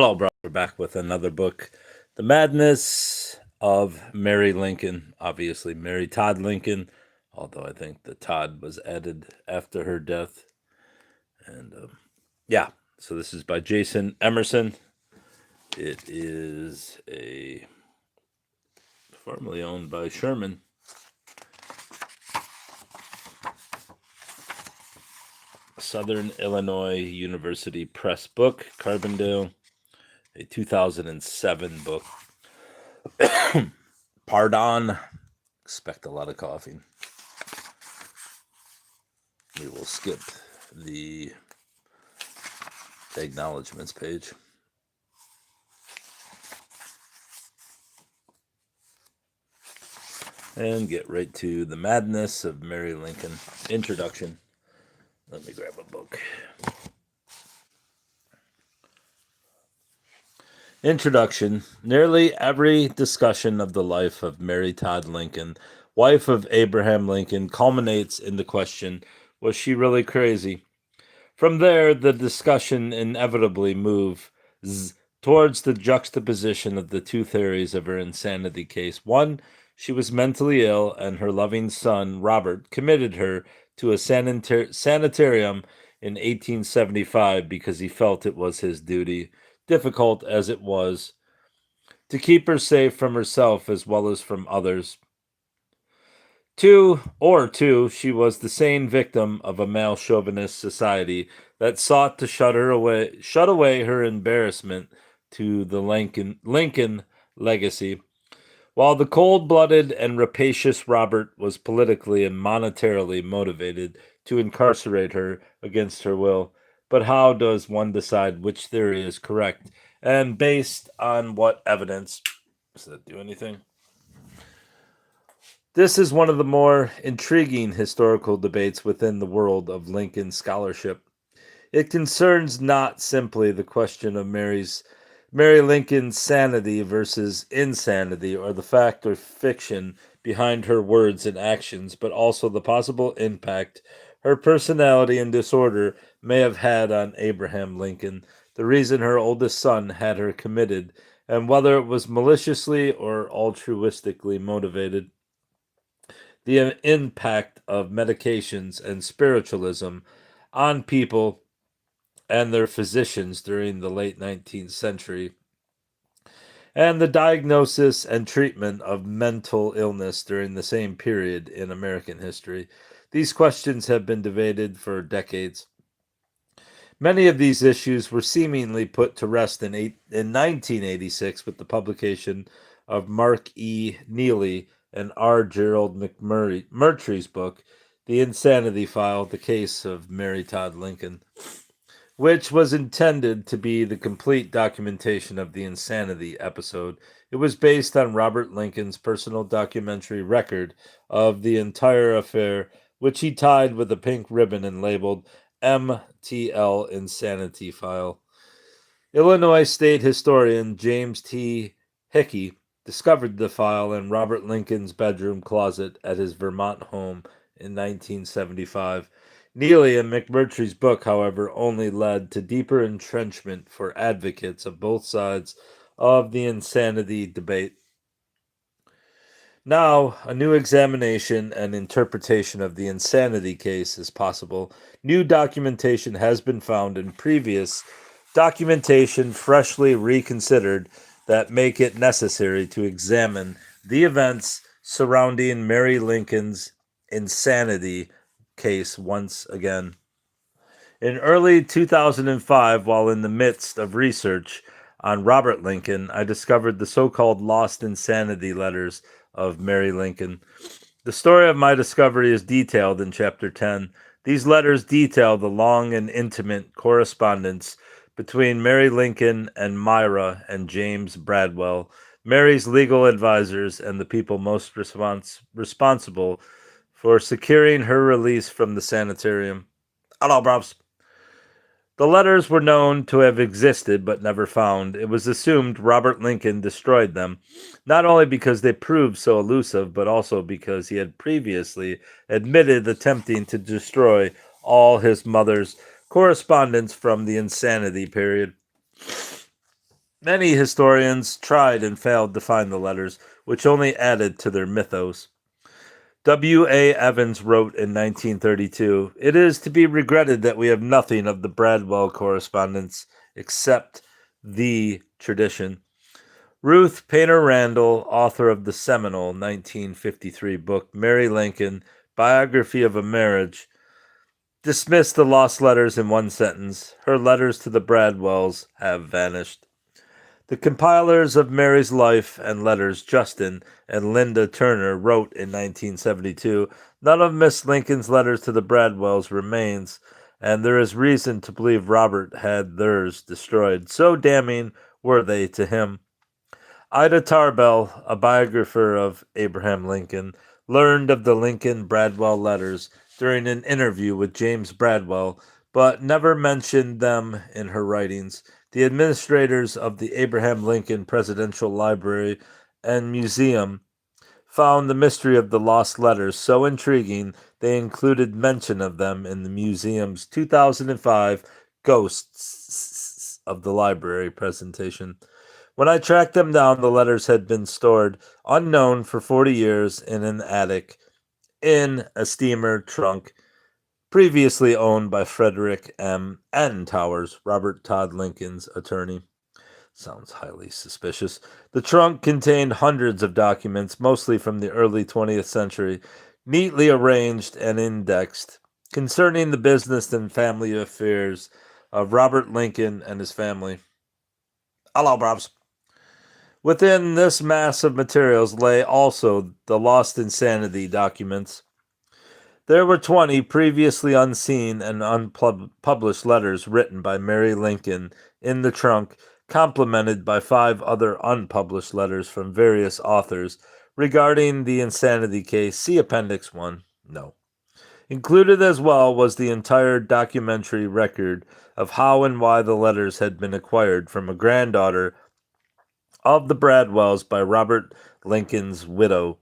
Hello, bro. We're back with another book, The Madness of Mary Lincoln. Obviously, Mary Todd Lincoln, although I think the Todd was added after her death. And yeah, so this is by Jason Emerson. It is a formerly owned by Sherman. Southern Illinois University Press book, Carbondale, a 2007 book. Pardon. Expect a lot of coughing. We will skip the acknowledgments page. And get right to The Madness of Mary Lincoln. Introduction. Let me grab a book. Introduction. Nearly every discussion of the life of Mary Todd Lincoln, wife of Abraham Lincoln, culminates in the question, was she really crazy? From there, the discussion inevitably moves towards the juxtaposition of the two theories of her insanity case. One, she was mentally ill, and her loving son, Robert, committed her to a sanitarium in 1875 because he felt it was his duty, difficult as it was, to keep her safe from herself as well as from others. Two, she was the sane victim of a male chauvinist society that sought to shut away her embarrassment to the Lincoln legacy, while the cold-blooded and rapacious Robert was politically and monetarily motivated to incarcerate her against her will. But how does one decide which theory is correct, and based on what evidence? Does that do anything? This is one of the more intriguing historical debates within the world of Lincoln scholarship. It concerns not simply the question of Mary Lincoln's sanity versus insanity, or the fact or fiction behind her words and actions, but also the possible impact her personality and disorder may have had on Abraham Lincoln, the reason her oldest son had her committed, and whether it was maliciously or altruistically motivated. The impact of medications and spiritualism on people and their physicians during the late 19th century, and the diagnosis and treatment of mental illness during the same period in American history. These questions have been debated for decades. Many of these issues were seemingly put to rest in 1986 with the publication of Mark E. Neely and R. Gerald McMurtry's book, The Insanity File, The Case of Mary Todd Lincoln, which was intended to be the complete documentation of the insanity episode. It was based on Robert Lincoln's personal documentary record of the entire affair, which he tied with a pink ribbon and labeled MTL Insanity File. Illinois State historian James T. Hickey discovered the file in Robert Lincoln's bedroom closet at his Vermont home in 1975. Neely and McMurtry's book, however, only led to deeper entrenchment for advocates of both sides of the insanity debate. Now, a new examination and interpretation of the insanity case is possible. New documentation has been found in previous documentation freshly reconsidered that make it necessary to examine the events surrounding Mary Lincoln's insanity case once again. In early 2005, while in the midst of research on Robert Lincoln, I discovered the so-called lost insanity letters of Mary Lincoln. The story of my discovery is detailed in Chapter 10. These letters detail the long and intimate correspondence between Mary Lincoln and Myra and James Bradwell, Mary's legal advisors and the people most responsible for securing her release from the sanitarium. Hello, Brobs. The letters were known to have existed but never found. It was assumed Robert Lincoln destroyed them, not only because they proved so elusive, but also because he had previously admitted attempting to destroy all his mother's correspondence from the insanity period. Many historians tried and failed to find the letters, which only added to their mythos. W. A. Evans wrote in 1932, "It is to be regretted that we have nothing of the Bradwell correspondence except the tradition." Ruth Painter Randall, author of the seminal 1953 book Mary Lincoln, Biography of a Marriage, dismissed the lost letters in one sentence: "Her letters to the Bradwells have vanished." The compilers of Mary's life and letters, Justin and Linda Turner, wrote in 1972, "None of Miss Lincoln's letters to the Bradwells remains, and there is reason to believe Robert had theirs destroyed. So damning were they to him." Ida Tarbell, a biographer of Abraham Lincoln, learned of the Lincoln Bradwell letters during an interview with James Bradwell, but never mentioned them in her writings. The administrators of the Abraham Lincoln Presidential Library and Museum found the mystery of the lost letters so intriguing they included mention of them in the museum's 2005 Ghosts of the Library presentation. When I tracked them down, the letters had been stored unknown for 40 years in an attic in a steamer trunk previously owned by Frederick M. N. Towers, Robert Todd Lincoln's attorney. Sounds highly suspicious. The trunk contained hundreds of documents, mostly from the early 20th century, neatly arranged and indexed, concerning the business and family affairs of Robert Lincoln and his family. Hello, Brobs. Within this mass of materials lay also the Lost Insanity documents. There were 20 previously unseen and unpublished letters written by Mary Lincoln in the trunk, complemented by 5 other unpublished letters from various authors regarding the insanity case. See Appendix 1. No. Included as well was the entire documentary record of how and why the letters had been acquired from a granddaughter of the Bradwells by Robert Lincoln's widow,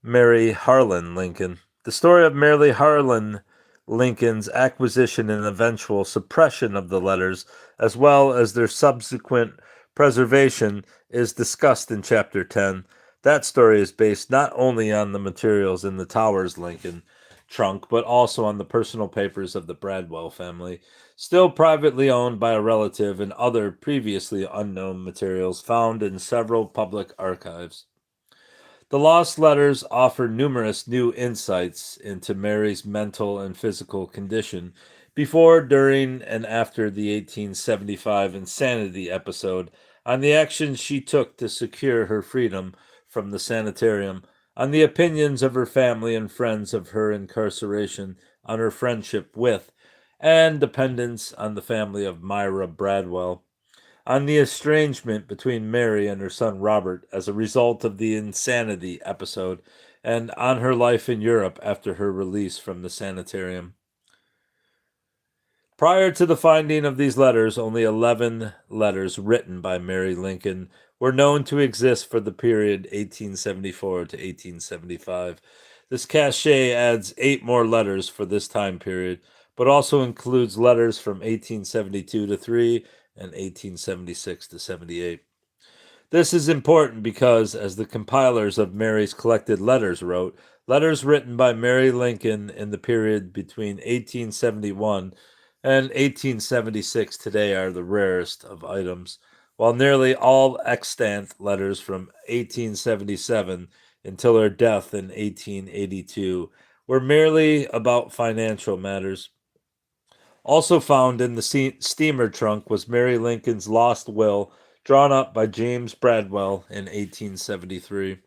Mary Harlan Lincoln. The story of Mary Harlan Lincoln's acquisition and eventual suppression of the letters, as well as their subsequent preservation, is discussed in Chapter 10. That story is based not only on the materials in the Towers Lincoln trunk, but also on the personal papers of the Bradwell family, still privately owned by a relative, and other previously unknown materials found in several public archives. The lost letters offer numerous new insights into Mary's mental and physical condition before, during, and after the 1875 insanity episode, on the actions she took to secure her freedom from the sanitarium, on the opinions of her family and friends of her incarceration, on her friendship with and dependence on the family of Myra Bradwell, on the estrangement between Mary and her son Robert as a result of the insanity episode, and on her life in Europe after her release from the sanitarium. Prior to the finding of these letters, only 11 letters written by Mary Lincoln were known to exist for the period 1874 to 1875. This cache adds 8 more letters for this time period, but also includes letters from 1872 to 3 and 1876 to 78. This is important because, as the compilers of Mary's collected letters wrote, letters written by Mary Lincoln in the period between 1871 and 1876 today are the rarest of items, while nearly all extant letters from 1877 until her death in 1882 were merely about financial matters. Also found in the steamer trunk was Mary Lincoln's lost will, drawn up by James Bradwell in 1873,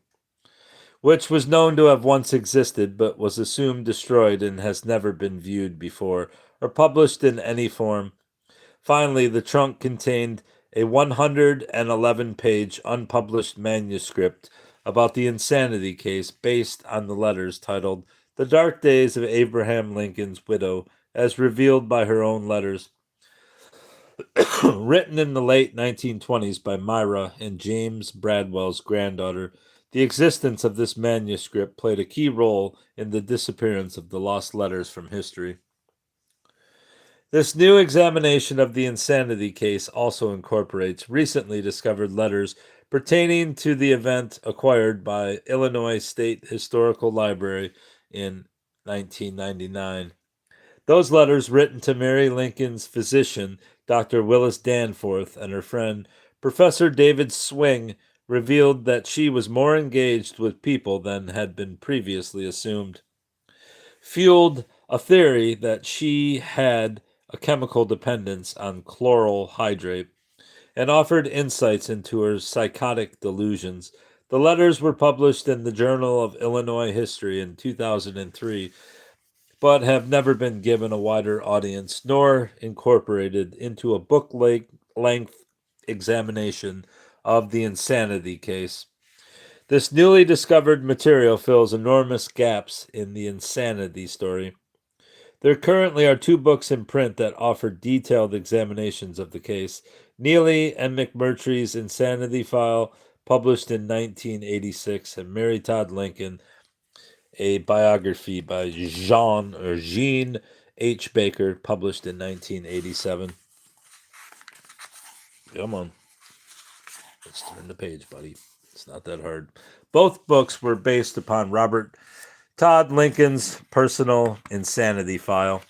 which was known to have once existed but was assumed destroyed and has never been viewed before or published in any form. Finally, the trunk contained a 111-page unpublished manuscript about the insanity case based on the letters titled "The Dark Days of Abraham Lincoln's Widow," as revealed by her own letters. Written in the late 1920s by Myra and James Bradwell's granddaughter, the existence of this manuscript played a key role in the disappearance of the lost letters from history. This new examination of the insanity case also incorporates recently discovered letters pertaining to the event acquired by Illinois State Historical Library in 1999. Those letters, written to Mary Lincoln's physician, Dr. Willis Danforth, and her friend, Professor David Swing, revealed that she was more engaged with people than had been previously assumed, fueled a theory that she had a chemical dependence on chloral hydrate, and offered insights into her psychotic delusions. The letters were published in the Journal of Illinois History in 2003, but have never been given a wider audience nor incorporated into a book length examination of the insanity case. This newly discovered material fills enormous gaps in the insanity story. There currently are two books in print that offer detailed examinations of the case: Neely and McMurtry's Insanity File, published in 1986, and Mary Todd Lincoln, a biography by Jean H. Baker, published in 1987. Come on. Let's turn the page, buddy. It's not that hard. Both books were based upon Robert Todd Lincoln's personal insanity file,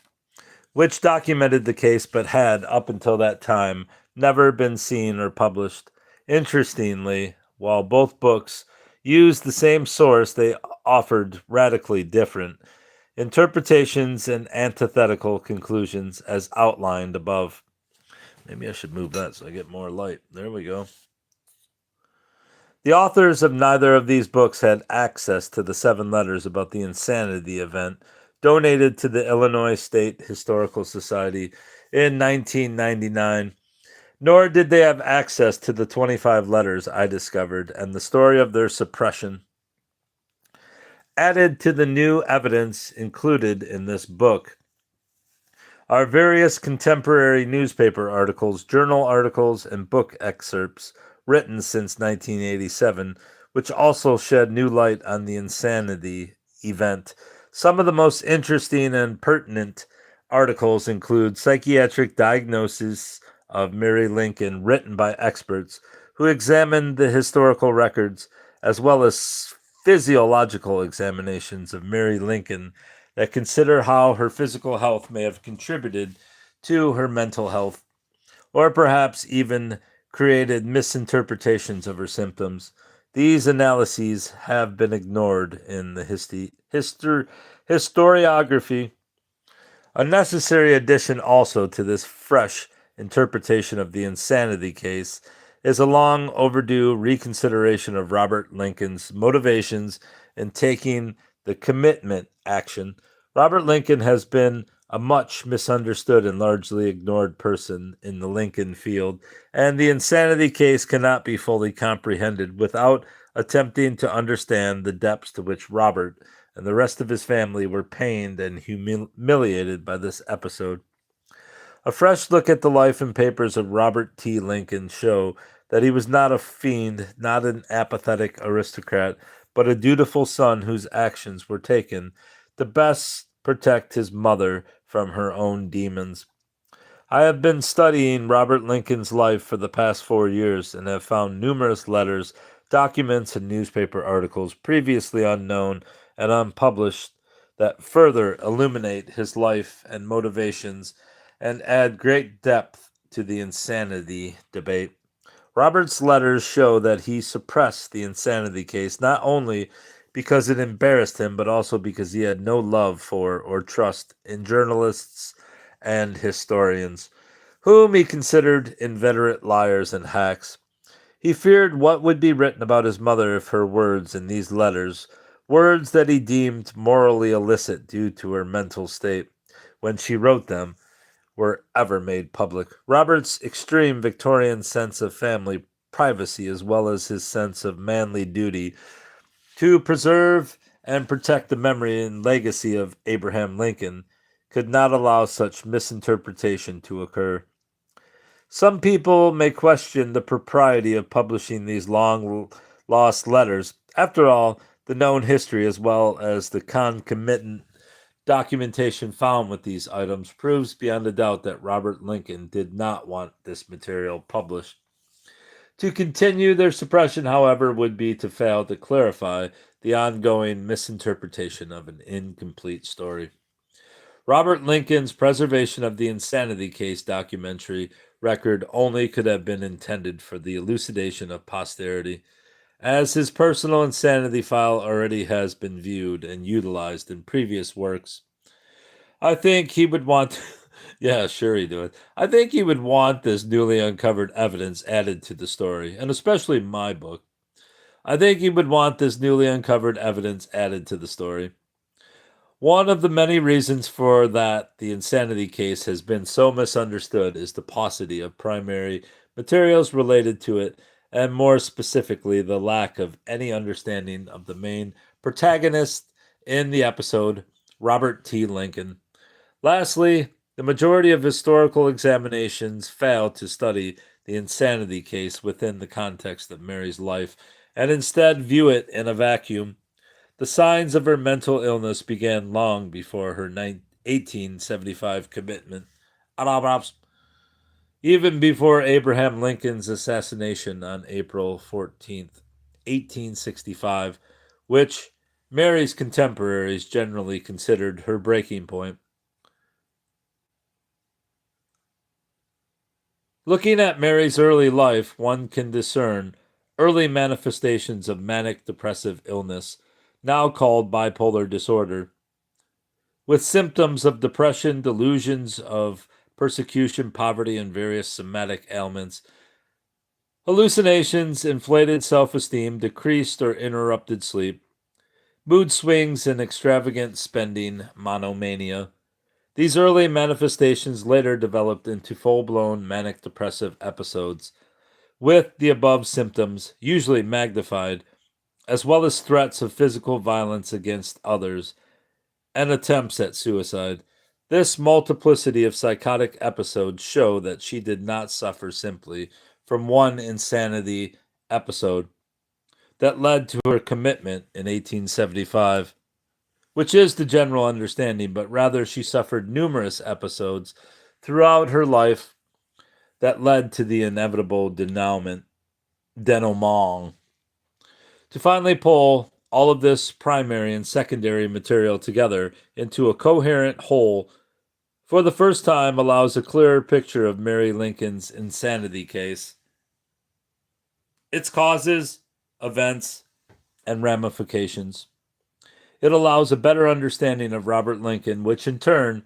which documented the case but had, up until that time, never been seen or published. Interestingly, while both books used the same source, they offered radically different interpretations and antithetical conclusions as outlined above. Maybe I should move that so I get more light. There we go. The authors of neither of these books had access to the 7 letters about the insanity event donated to the Illinois State Historical Society in 1999, nor did they have access to the 25 letters I discovered and the story of their suppression. Added to the new evidence included in this book are various contemporary newspaper articles, journal articles, and book excerpts written since 1987, which also shed new light on the insanity event. Some of the most interesting and pertinent articles include psychiatric diagnoses of Mary Lincoln written by experts who examined the historical records, as well as physiological examinations of Mary Lincoln that consider how her physical health may have contributed to her mental health, or perhaps even created misinterpretations of her symptoms. These analyses have been ignored in the historiography. A necessary addition also to this fresh interpretation of the insanity case is a long overdue reconsideration of Robert Lincoln's motivations in taking the commitment action. Robert Lincoln has been a much misunderstood and largely ignored person in the Lincoln field, and the insanity case cannot be fully comprehended without attempting to understand the depths to which Robert and the rest of his family were pained and humiliated by this episode. A fresh look at the life and papers of Robert T. Lincoln show that he was not a fiend, not an apathetic aristocrat, but a dutiful son whose actions were taken to best protect his mother from her own demons. I have been studying Robert Lincoln's life for the past 4 years and have found numerous letters, documents, and newspaper articles previously unknown and unpublished that further illuminate his life and motivations and add great depth to the insanity debate. Robert's letters show that he suppressed the insanity case not only because it embarrassed him, but also because he had no love for or trust in journalists and historians, whom he considered inveterate liars and hacks. He feared what would be written about his mother if her words in these letters, words that he deemed morally illicit due to her mental state when she wrote them, were ever made public. Robert's extreme Victorian sense of family privacy, as well as his sense of manly duty to preserve and protect the memory and legacy of Abraham Lincoln, could not allow such misinterpretation to occur. Some people may question the propriety of publishing these long lost letters. After all, the known history, as well as the concomitant Documentation found with these items proves beyond a doubt that Robert Lincoln did not want this material published. To continue their suppression, however, would be to fail to clarify the ongoing misinterpretation of an incomplete story. Robert Lincoln's preservation of the insanity case documentary record only could have been intended for the elucidation of posterity, as his personal insanity file already has been viewed and utilized in previous works. I think he would want, yeah, sure he would. I think he would want this newly uncovered evidence added to the story, and especially my book. I think he would want this newly uncovered evidence added to the story. One of the many reasons for that the insanity case has been so misunderstood is the paucity of primary materials related to it, and more specifically, the lack of any understanding of the main protagonist in the episode, Robert T. Lincoln. Lastly, the majority of historical examinations fail to study the insanity case within the context of Mary's life and instead view it in a vacuum. The signs of her mental illness began long before her 1875 commitment, even before Abraham Lincoln's assassination on April 14th, 1865, which Mary's contemporaries generally considered her breaking point. Looking at Mary's early life, one can discern early manifestations of manic depressive illness, now called bipolar disorder, with symptoms of depression, delusions of persecution, poverty, and various somatic ailments, hallucinations, inflated self-esteem, decreased or interrupted sleep, mood swings, and extravagant spending, monomania. These early manifestations later developed into full-blown manic depressive episodes, with the above symptoms usually magnified, as well as threats of physical violence against others and attempts at suicide. This multiplicity of psychotic episodes show that she did not suffer simply from one insanity episode that led to her commitment in 1875, which is the general understanding, but rather she suffered numerous episodes throughout her life that led to the inevitable denouement. To finally pull all of this primary and secondary material together into a coherent whole for the first time allows a clearer picture of Mary Lincoln's insanity case, its causes, events, and ramifications. It allows a better understanding of Robert Lincoln, which in turn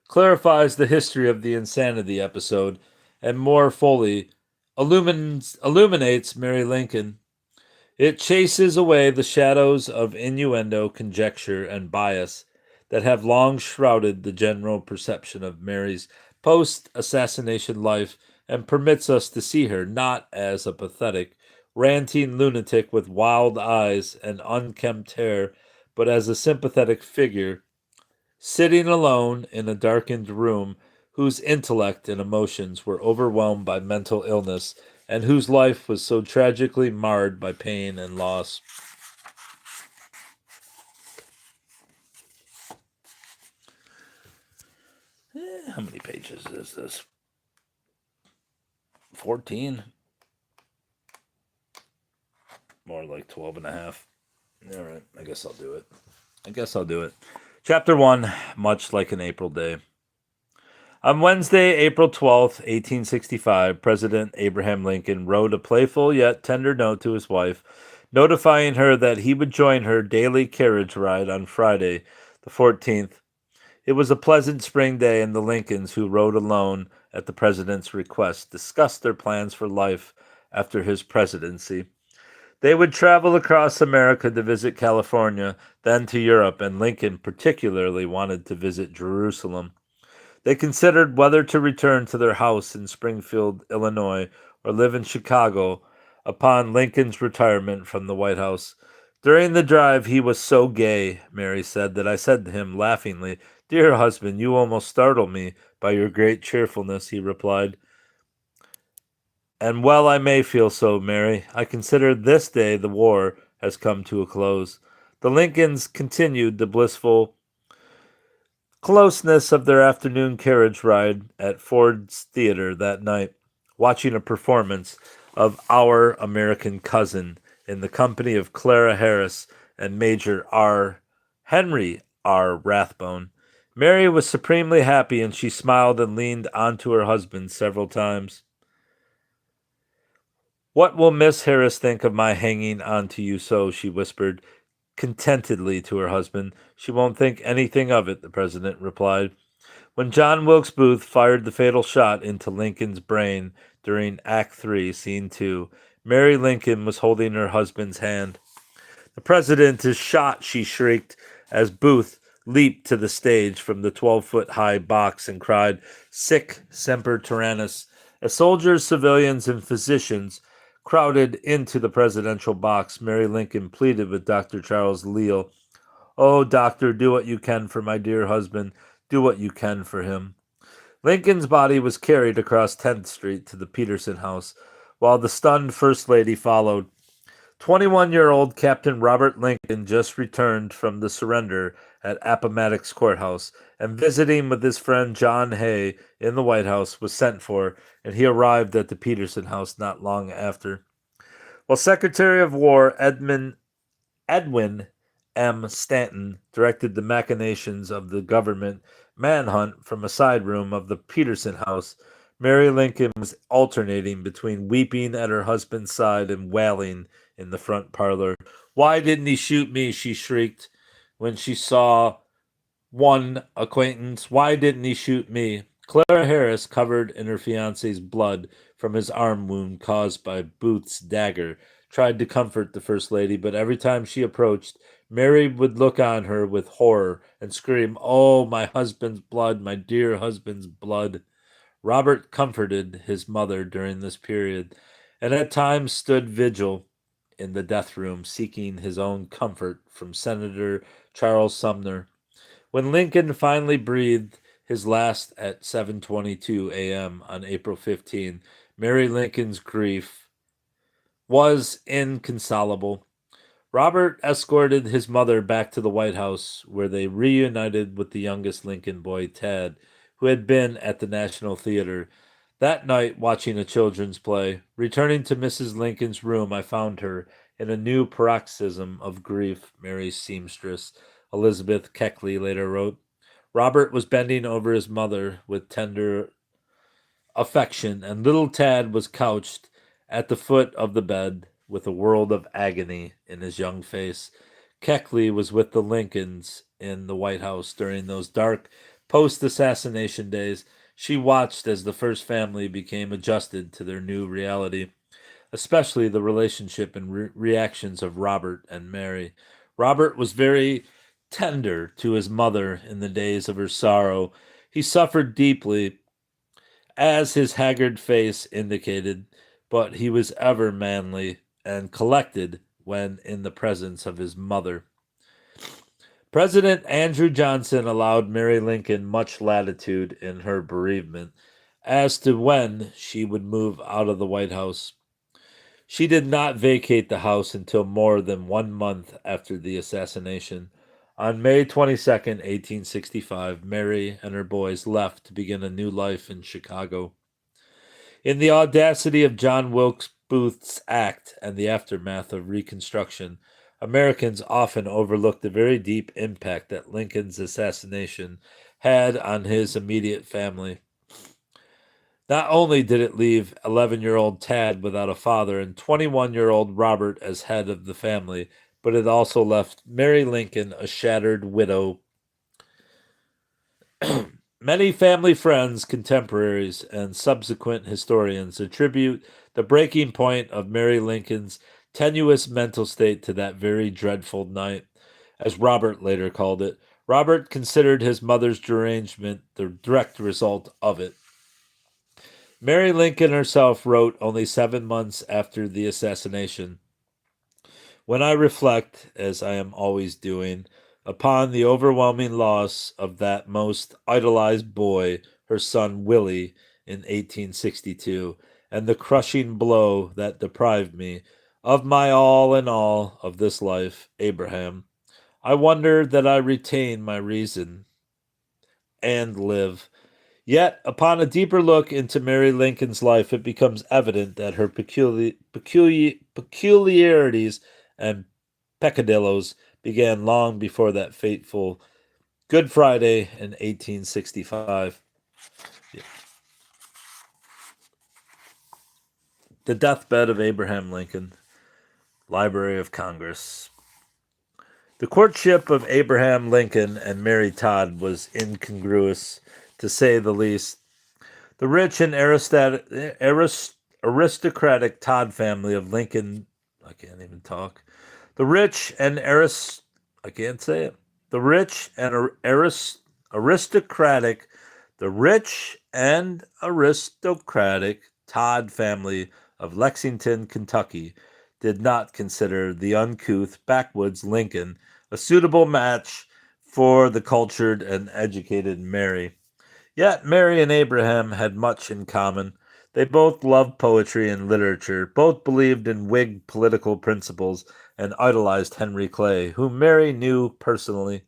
clarifies the history of the insanity episode and more fully illuminates Mary Lincoln. It chases away the shadows of innuendo, conjecture, and bias that have long shrouded the general perception of Mary's post-assassination life and permits us to see her not as a pathetic, ranting lunatic with wild eyes and unkempt hair, but as a sympathetic figure, sitting alone in a darkened room, whose intellect and emotions were overwhelmed by mental illness and whose life was so tragically marred by pain and loss. How many pages is this? 14? More like 12 and a half. All right, I guess I'll do it. Chapter 1, Much Like an April Day. On Wednesday, April 12th, 1865, President Abraham Lincoln wrote a playful yet tender note to his wife, notifying her that he would join her daily carriage ride on Friday, the 14th. It was a pleasant spring day, and the Lincolns, who rode alone at the president's request, discussed their plans for life after his presidency. They would travel across America to visit California, then to Europe, and Lincoln particularly wanted to visit Jerusalem. They considered whether to return to their house in Springfield, Illinois, or live in Chicago upon Lincoln's retirement from the White House. During the drive, he was so gay, Mary said, that I said to him laughingly, "Dear husband, you almost startle me by your great cheerfulness," he replied. "And well I may feel so, Mary. I consider this day the war has come to a close." The Lincolns continued the blissful closeness of their afternoon carriage ride at Ford's Theater that night, watching a performance of Our American Cousin in the company of Clara Harris and Major R. Henry R. Rathbone. Mary was supremely happy and she smiled and leaned onto her husband several times. What will Miss Harris think of my hanging on to you so? She whispered contentedly to her husband. She won't think anything of it, the president replied. When John Wilkes Booth fired the fatal shot into Lincoln's brain during Act 3, Scene 2, Mary Lincoln was holding her husband's hand. The president is shot, she shrieked as Booth leaped to the stage from the 12-foot high box and cried, Sic semper tyrannis. As soldiers, civilians, and physicians crowded into the presidential box, Mary Lincoln pleaded with Dr. Charles Leal, Oh, doctor, do what you can for my dear husband. Do what you can for him. Lincoln's body was carried across 10th Street to the Peterson House, while the stunned First Lady followed. 21-year-old Captain Robert Lincoln just returned from the surrender at Appomattox Courthouse, and visiting with his friend John Hay in the White House was sent for, and he arrived at the Peterson House not long after. While Secretary of War Edwin M. Stanton directed the machinations of the government manhunt from a side room of the Peterson House, Mary Lincoln was alternating between weeping at her husband's side and wailing in the front parlor. Why didn't he shoot me? She shrieked when she saw one acquaintance. Why didn't he shoot me? Clara Harris, covered in her fiance's blood from his arm wound caused by Booth's dagger, tried to comfort the First Lady, but every time she approached, Mary would look on her with horror and scream, Oh, my husband's blood, my dear husband's blood. Robert comforted his mother during this period, and at times stood vigil in the death room, seeking his own comfort from Senator Charles Sumner. When Lincoln finally breathed his last at 7:22 a.m. on April 15, Mary Lincoln's grief was inconsolable. Robert escorted his mother back to the White House, where they reunited with the youngest Lincoln boy, Tad, who had been at the National Theater that night watching a children's play. Returning to Mrs. Lincoln's room, I found her in a new paroxysm of grief, Mary's seamstress, Elizabeth Keckley, later wrote. Robert was bending over his mother with tender affection, and little Tad was couched at the foot of the bed with a world of agony in his young face. Keckley was with the Lincolns in the White House during those dark post-assassination days. She watched as the first family became adjusted to their new reality, especially the relationship and reactions of Robert and Mary. Robert was very tender to his mother in the days of her sorrow. He suffered deeply, as his haggard face indicated, but he was ever manly and collected when in the presence of his mother. President Andrew Johnson allowed Mary Lincoln much latitude in her bereavement as to when she would move out of the White House. She did not vacate the house until more than 1 month after the assassination. On May 22nd, 1865, Mary and her boys left to begin a new life in Chicago. In the audacity of John Wilkes Booth's act and the aftermath of Reconstruction, Americans often overlook the very deep impact that Lincoln's assassination had on his immediate family. Not only did it leave 11-year-old Tad without a father and 21-year-old Robert as head of the family, but it also left Mary Lincoln a shattered widow. Many family friends, contemporaries, and subsequent historians attribute the breaking point of Mary Lincoln's tenuous mental state to that very dreadful night, as Robert later called it. Robert considered his mother's derangement the direct result of it. Mary Lincoln herself wrote only 7 months after the assassination, When I reflect, as I am always doing, upon the overwhelming loss of that most idolized boy, her son Willie, in 1862, and the crushing blow that deprived me of my all in all of this life, Abraham, I wonder that I retain my reason. and live. Yet, upon a deeper look into Mary Lincoln's life, it becomes evident that her peculiarities and peccadillos began long before that fateful Good Friday in 1865. The deathbed of Abraham Lincoln, Library of Congress. The courtship of Abraham Lincoln and Mary Todd was incongruous, to say the least. The rich and aristocratic Todd family of Lincoln, I can't even talk. The rich and I can't say it. The rich and aristocratic, the rich and aristocratic Todd family of Lexington, Kentucky, did not consider the uncouth backwoods Lincoln a suitable match for the cultured and educated Mary. Yet Mary and Abraham had much in common. They both loved poetry and literature, both believed in Whig political principles, and idolized Henry Clay, whom Mary knew personally.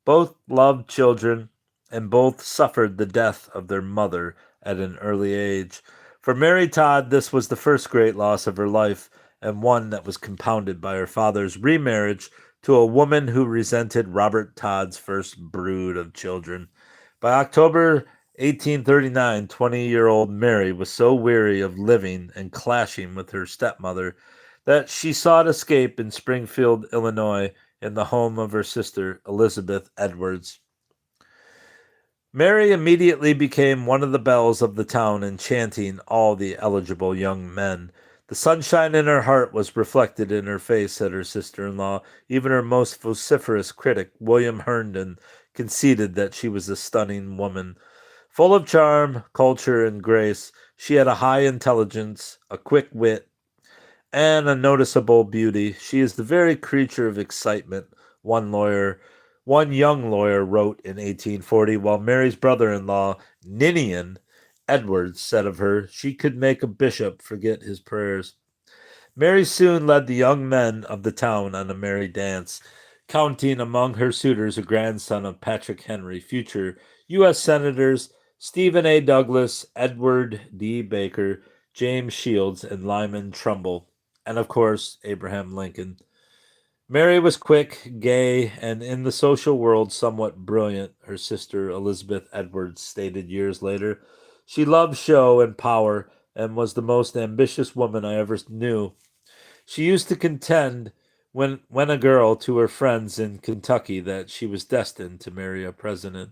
Both loved children, and both suffered the death of their mother at an early age. For Mary Todd, this was the first great loss of her life, and one that was compounded by her father's remarriage to a woman who resented Robert Todd's first brood of children. By October 1839, 20-year-old Mary was so weary of living and clashing with her stepmother that she sought escape in Springfield, Illinois, in the home of her sister, Elizabeth Edwards. Mary immediately became one of the belles of the town, enchanting all the eligible young men. The sunshine in her heart was reflected in her face, said her sister-in-law. Even her most vociferous critic, William Herndon, conceded that she was a stunning woman. Full of charm, culture, and grace, she had a high intelligence, a quick wit, and a noticeable beauty. She is the very creature of excitement, one young lawyer wrote in 1840, while Mary's brother-in-law, Ninian Edwards, said of her, she could make a bishop forget his prayers. Mary soon led the young men of the town on a merry dance, counting among her suitors a grandson of Patrick Henry, future U.S. Senators Stephen A. Douglas, Edward D. Baker, James Shields, and Lyman Trumbull, and of course, Abraham Lincoln. Mary was quick, gay, and in the social world somewhat brilliant, her sister Elizabeth Edwards stated years later. She loved show and power and was the most ambitious woman I ever knew. She used to contend, when a girl, to her friends in Kentucky that she was destined to marry a president.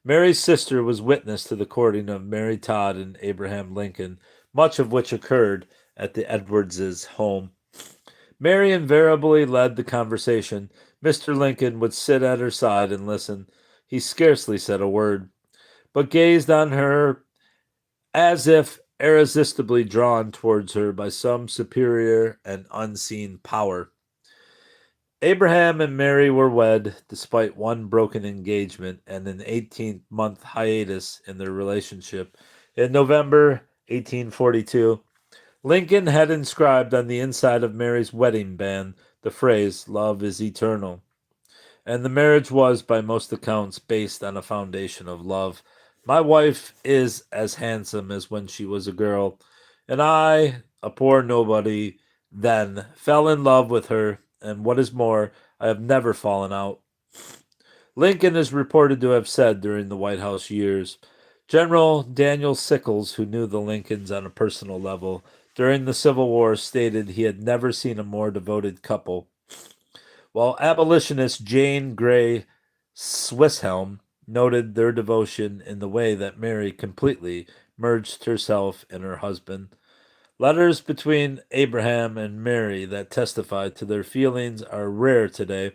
Mary's sister was witness to the courting of Mary Todd and Abraham Lincoln, much of which occurred at the Edwards' home. Mary invariably led the conversation. Mr. Lincoln would sit at her side and listen. He scarcely said a word, but gazed on her as if irresistibly drawn towards her by some superior and unseen power. Abraham and Mary were wed, despite one broken engagement and an 18-month hiatus in their relationship. In November 1842, Lincoln had inscribed on the inside of Mary's wedding band the phrase, "Love is eternal." And the marriage was, by most accounts, based on a foundation of love. My wife is as handsome as when she was a girl, and I, a poor nobody, then fell in love with her, and what is more, I have never fallen out. Lincoln is reported to have said during the White House years. General Daniel Sickles, who knew the Lincolns on a personal level, during the Civil War stated he had never seen a more devoted couple, while abolitionist Jane Grey Swisshelm noted their devotion in the way that Mary completely merged herself and her husband. Letters between Abraham and Mary that testify to their feelings are rare today.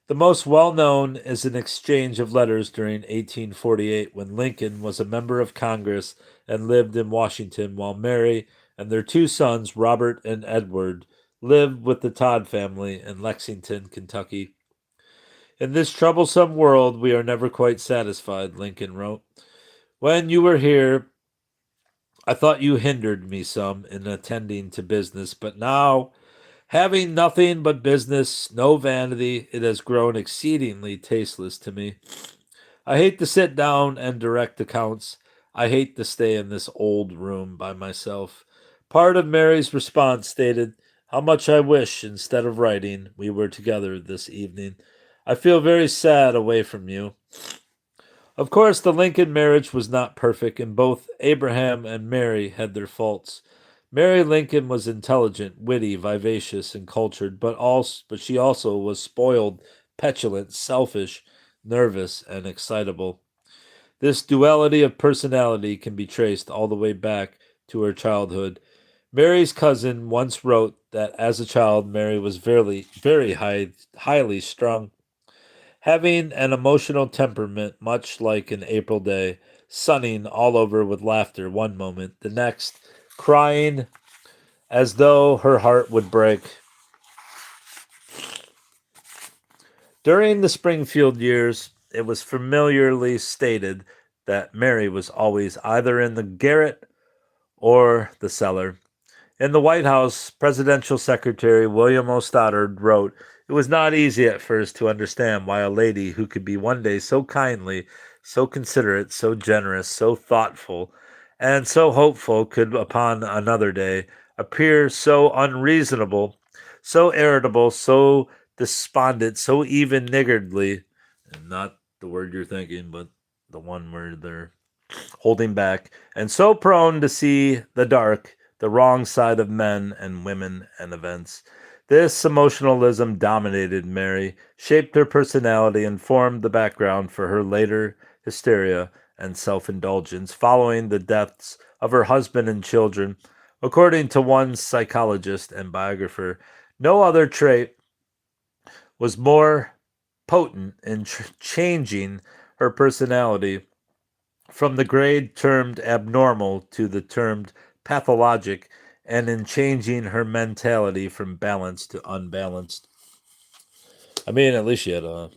The most well known is an exchange of letters during 1848 when Lincoln was a member of Congress and lived in Washington, while Mary and their two sons, Robert and Edward, lived with the Todd family in Lexington, Kentucky. In this troublesome world, we are never quite satisfied, Lincoln wrote. When you were here, I thought you hindered me some in attending to business, but now, having nothing but business, no vanity, it has grown exceedingly tasteless to me. I hate to sit down and direct accounts. I hate to stay in this old room by myself. Part of Mary's response stated, "How much I wish, instead of writing, we were together this evening. I feel very sad away from you." Of course, the Lincoln marriage was not perfect, and both Abraham and Mary had their faults. Mary Lincoln was intelligent, witty, vivacious, and cultured, but she also was spoiled, petulant, selfish, nervous, and excitable. This duality of personality can be traced all the way back to her childhood. Mary's cousin once wrote that as a child, Mary was highly strung, having an emotional temperament much like an April day, sunning all over with laughter one moment, the next crying as though her heart would break. During the Springfield years, it was familiarly stated that Mary was always either in the garret or the cellar. In the White House, Presidential Secretary William O. Stoddard wrote, "It was not easy at first to understand why a lady who could be one day so kindly, so considerate, so generous, so thoughtful, and so hopeful could upon another day appear so unreasonable, so irritable, so despondent, so even niggardly," and not the word you're thinking, but the one where they're holding back, "and so prone to see the dark, the wrong side of men and women and events." This emotionalism dominated Mary, shaped her personality, and formed the background for her later hysteria and self indulgence following the deaths of her husband and children. According to one psychologist and biographer, no other trait was more potent in changing her personality from the grade termed abnormal to the termed pathologic, and in changing her mentality from balanced to unbalanced. I mean, at least she had a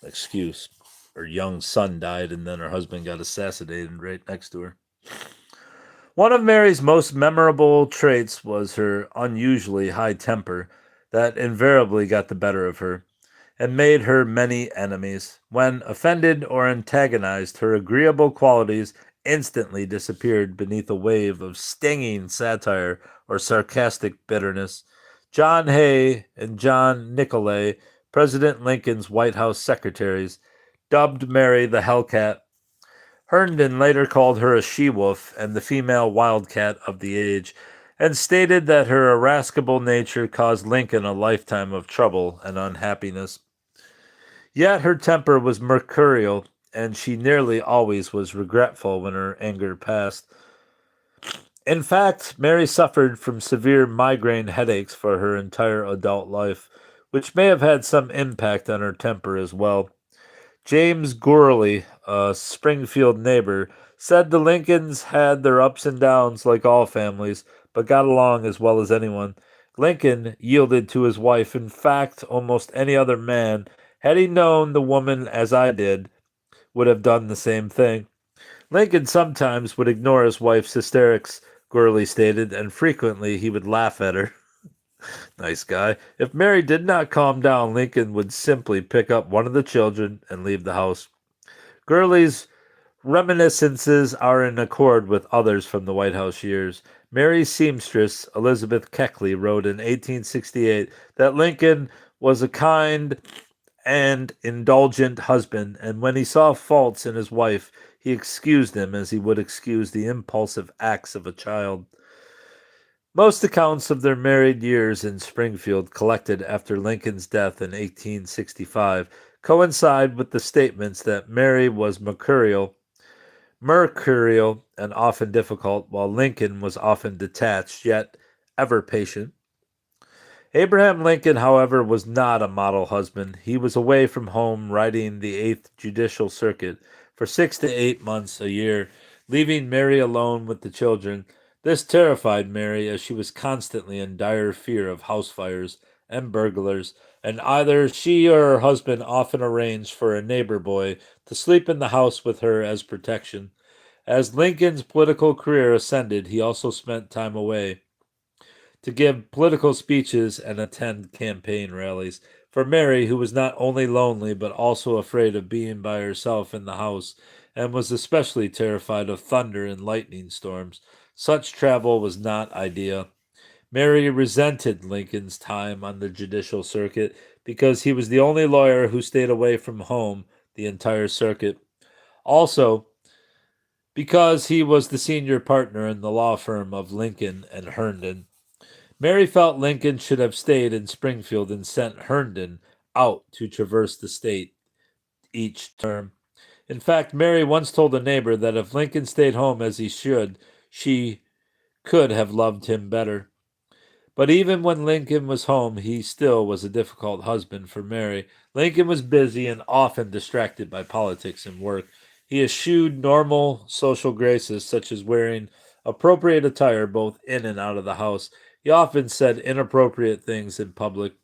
excuse. Her young son died, and then her husband got assassinated right next to her. One of Mary's most memorable traits was her unusually high temper that invariably got the better of her and made her many enemies. When offended or antagonized, her agreeable qualities instantly disappeared beneath a wave of stinging satire or sarcastic bitterness. John Hay and John Nicolay, President Lincoln's White House secretaries, dubbed Mary the Hellcat. Herndon later called her a she-wolf and the female wildcat of the age, and stated that her irascible nature caused Lincoln a lifetime of trouble and unhappiness. Yet her temper was mercurial, and she nearly always was regretful when her anger passed. In fact, Mary suffered from severe migraine headaches for her entire adult life, which may have had some impact on her temper as well. James Gourley, a Springfield neighbor, said the Lincolns had their ups and downs like all families, but got along as well as anyone. Lincoln yielded to his wife. In fact, almost any other man, had he known the woman as I did, would have done the same thing. Lincoln sometimes would ignore his wife's hysterics, Gourley stated, and frequently he would laugh at her. Nice guy. If Mary did not calm down, Lincoln would simply pick up one of the children and leave the house. Gurley's reminiscences are in accord with others from the White House years. Mary's seamstress, Elizabeth Keckley, wrote in 1868 that Lincoln was a kind and indulgent husband, and when he saw faults in his wife, he excused them as he would excuse the impulsive acts of a child. Most accounts of their married years in Springfield, collected after Lincoln's death in 1865, coincide with the statements that Mary was mercurial and often difficult, while Lincoln was often detached, yet ever patient. Abraham Lincoln, however, was not a model husband. He was away from home riding the 8th Judicial Circuit for 6 to 8 months a year, leaving Mary alone with the children. This terrified Mary, as she was constantly in dire fear of house fires and burglars, and either she or her husband often arranged for a neighbor boy to sleep in the house with her as protection. As Lincoln's political career ascended, he also spent time away to give political speeches and attend campaign rallies. For Mary, who was not only lonely but also afraid of being by herself in the house, and was especially terrified of thunder and lightning storms, such travel was not ideal. Mary resented Lincoln's time on the judicial circuit because he was the only lawyer who stayed away from home the entire circuit. Also, because he was the senior partner in the law firm of Lincoln and Herndon. Mary felt Lincoln should have stayed in Springfield and sent Herndon out to traverse the state each term. In fact, Mary once told a neighbor that if Lincoln stayed home as he should, she could have loved him better. But even when Lincoln was home, he still was a difficult husband for Mary. Lincoln was busy and often distracted by politics and work. He eschewed normal social graces such as wearing appropriate attire both in and out of the house. He often said inappropriate things in public.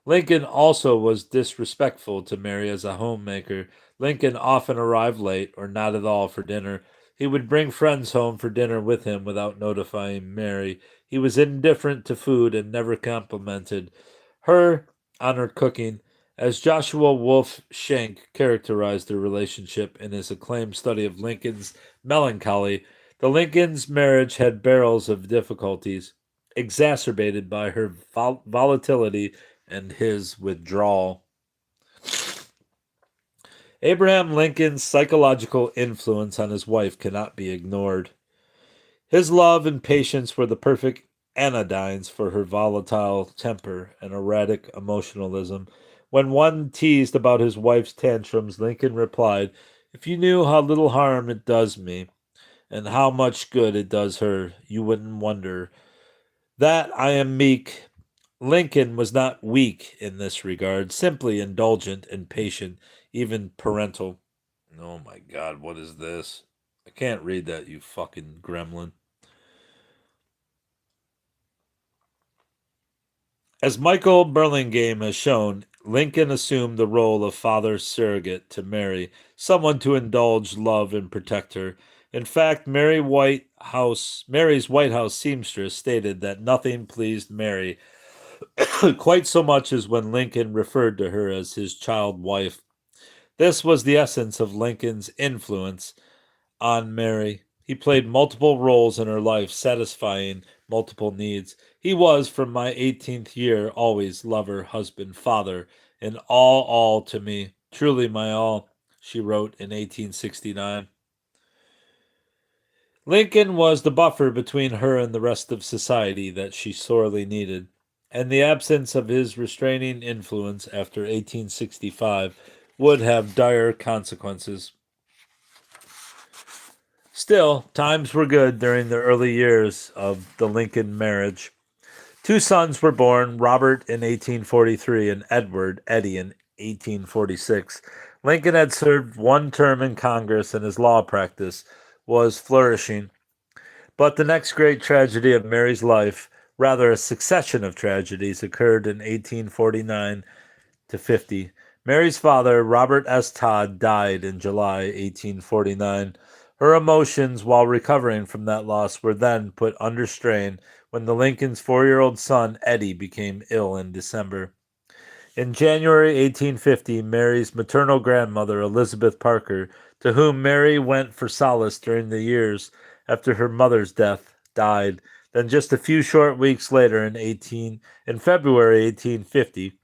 Lincoln also was disrespectful to Mary as a homemaker. Lincoln often arrived late or not at all for dinner. He would bring friends home for dinner with him without notifying Mary. He was indifferent to food and never complimented her on her cooking. As Joshua Wolf Schenck characterized their relationship in his acclaimed study of Lincoln's melancholy, the Lincoln's marriage had barrels of difficulties, exacerbated by her volatility and his withdrawal. Abraham Lincoln's psychological influence on his wife cannot be ignored. His love and patience were the perfect anodynes for her volatile temper and erratic emotionalism. When one teased about his wife's tantrums, Lincoln replied, "If you knew how little harm it does me and how much good it does her, you wouldn't wonder that I am meek." Lincoln was not weak in this regard, simply indulgent and patient, even parental. Oh my God, what is this? I can't read that, you fucking gremlin. As Michael Burlingame has shown, Lincoln assumed the role of father surrogate to Mary, someone to indulge, love, and protect her. In fact, Mary's White House seamstress stated that nothing pleased Mary quite so much as when Lincoln referred to her as his child wife. This was the essence of Lincoln's influence on Mary. He played multiple roles in her life, satisfying multiple needs. He was, from my 18th year, always lover, husband, father, and all to me, truly my all, she wrote in 1869. Lincoln was the buffer between her and the rest of society that she sorely needed, and the absence of his restraining influence after 1865 would have dire consequences. Still, times were good during the early years of the Lincoln marriage. Two sons were born, Robert in 1843 and Eddie, in 1846. Lincoln had served one term in Congress and his law practice was flourishing. But the next great tragedy of Mary's life, rather a succession of tragedies, occurred in 1849 to 50. Mary's father, Robert S. Todd, died in July 1849. Her emotions while recovering from that loss were then put under strain when the Lincoln's 4-year-old son, Eddie, became ill in December. In January 1850, Mary's maternal grandmother, Elizabeth Parker, to whom Mary went for solace during the years after her mother's death, died. Then just a few short weeks later in February 1850,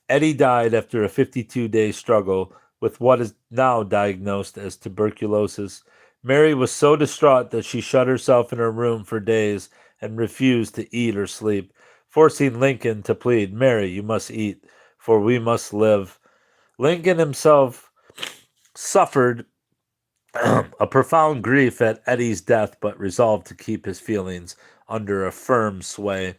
Eddie died after a 52-day struggle with what is now diagnosed as tuberculosis. Mary was so distraught that she shut herself in her room for days and refused to eat or sleep, forcing Lincoln to plead, "Mary, you must eat, for we must live." Lincoln himself suffered a profound grief at Eddie's death, but resolved to keep his feelings under a firm sway.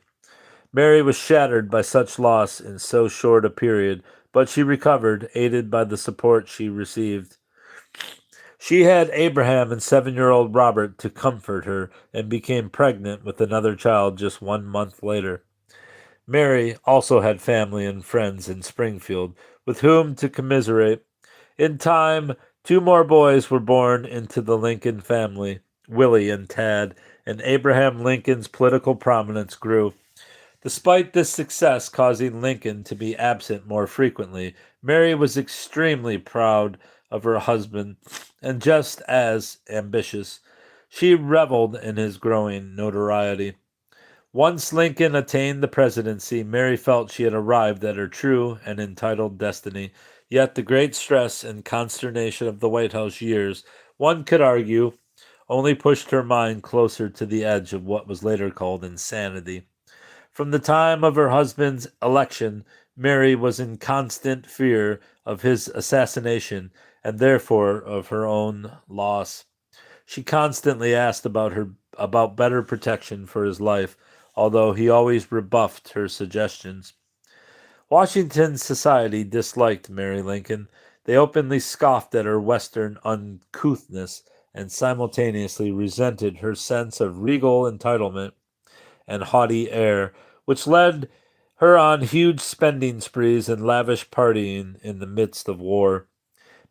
Mary was shattered by such loss in so short a period, but she recovered, aided by the support she received. She had Abraham and 7-year-old Robert to comfort her and became pregnant with another child just 1 month later. Mary also had family and friends in Springfield with whom to commiserate. In time, 2 more boys were born into the Lincoln family, Willie and Tad, and Abraham Lincoln's political prominence grew. Despite this success causing Lincoln to be absent more frequently, Mary was extremely proud of her husband and just as ambitious. She reveled in his growing notoriety. Once Lincoln attained the presidency, Mary felt she had arrived at her true and entitled destiny. Yet the great stress and consternation of the White House years, one could argue, only pushed her mind closer to the edge of what was later called insanity. From the time of her husband's election, Mary was in constant fear of his assassination and therefore of her own loss. She constantly asked about better protection for his life, although he always rebuffed her suggestions. Washington society disliked Mary Lincoln. They openly scoffed at her Western uncouthness and simultaneously resented her sense of regal entitlement and haughty air, which led her on huge spending sprees and lavish partying in the midst of war.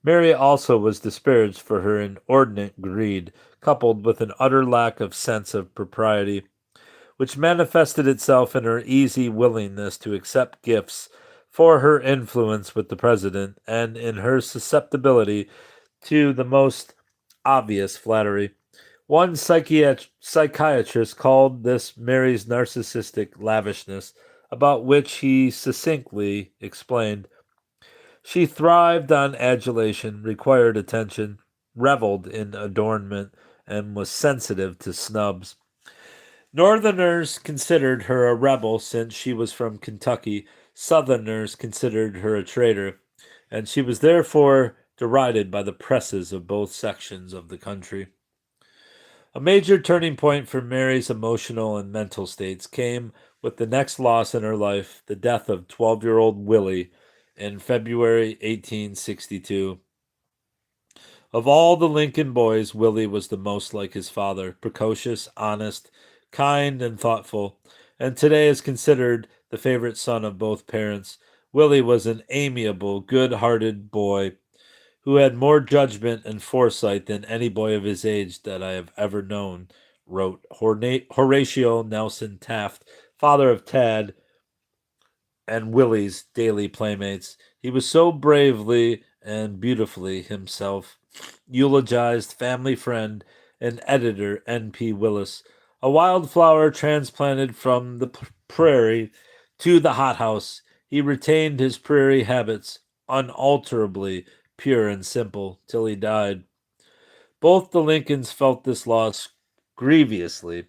Mary also was disparaged for her inordinate greed, coupled with an utter lack of sense of propriety, which manifested itself in her easy willingness to accept gifts for her influence with the president and in her susceptibility to the most obvious flattery. One psychiatrist called this Mary's narcissistic lavishness, about which he succinctly explained: she thrived on adulation, required attention, reveled in adornment, and was sensitive to snubs. Northerners considered her a rebel since she was from Kentucky. Southerners considered her a traitor, and she was therefore derided by the presses of both sections of the country. A major turning point for Mary's emotional and mental states came with the next loss in her life, the death of 12-year-old Willie in February 1862. Of all the Lincoln boys, Willie was the most like his father, precocious, honest, kind, and thoughtful, and today is considered the favorite son of both parents. Willie was an amiable, good hearted boy who had more judgment and foresight than any boy of his age that I have ever known, wrote Horatio Nelson Taft, father of Tad and Willie's daily playmates. He was so bravely and beautifully himself, eulogized family friend and editor N.P. Willis, a wildflower transplanted from the prairie to the hothouse. He retained his prairie habits, unalterably pure and simple, till he died. Both the Lincolns felt this loss grievously,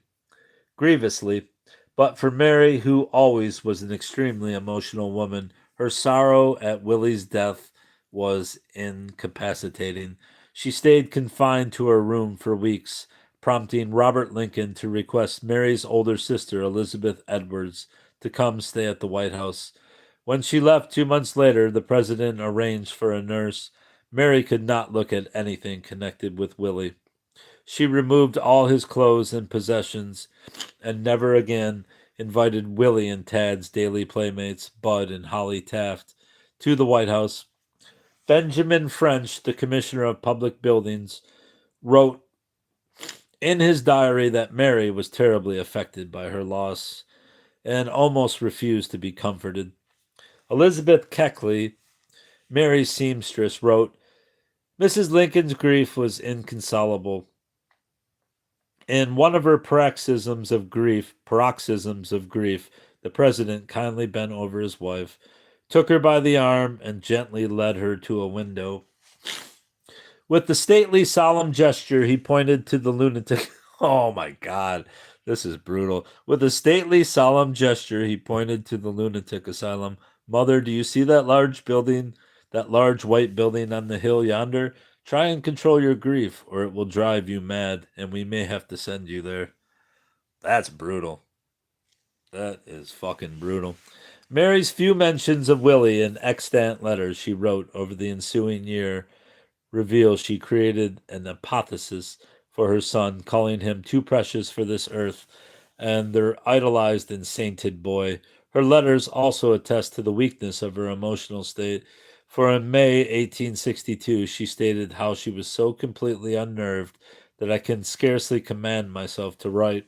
grievously, but for Mary, who always was an extremely emotional woman, her sorrow at Willie's death was incapacitating. She stayed confined to her room for weeks, prompting Robert Lincoln to request Mary's older sister, Elizabeth Edwards, to come stay at the White House. When she left 2 months later, the president arranged for a nurse. Mary could not look at anything connected with Willie. She removed all his clothes and possessions and never again invited Willie and Tad's daily playmates, Bud and Holly Taft, to the White House. Benjamin French, the Commissioner of Public Buildings, wrote in his diary that Mary was terribly affected by her loss and almost refused to be comforted. Elizabeth Keckley, Mary's seamstress, wrote, Mrs. Lincoln's grief was inconsolable. In one of her paroxysms of grief, the president kindly bent over his wife, took her by the arm, and gently led her to a window. With the stately, solemn gesture, he pointed to the lunatic. Oh my God, this is brutal. With a stately, solemn gesture, he pointed to the lunatic asylum. Mother, do you see that large building, that large white building on the hill yonder? Try and control your grief, or it will drive you mad, and we may have to send you there. That's brutal. That is fucking brutal. Mary's few mentions of Willie in extant letters she wrote over the ensuing year reveal she created an apotheosis for her son, calling him too precious for this earth, and their idolized and sainted boy. Her letters also attest to the weakness of her emotional state, for in May 1862 she stated how she was so completely unnerved that I can scarcely command myself to write.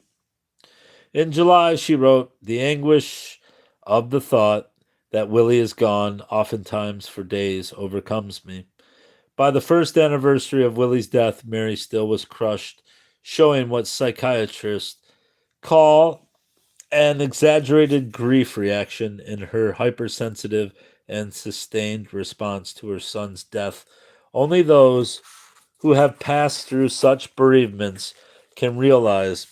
In July, she wrote, "The anguish of the thought that Willie is gone, oftentimes for days, overcomes me." By the first anniversary of Willie's death, Mary still was crushed, showing what psychiatrists call an exaggerated grief reaction in her hypersensitive and sustained response to her son's death. Only those who have passed through such bereavements can realize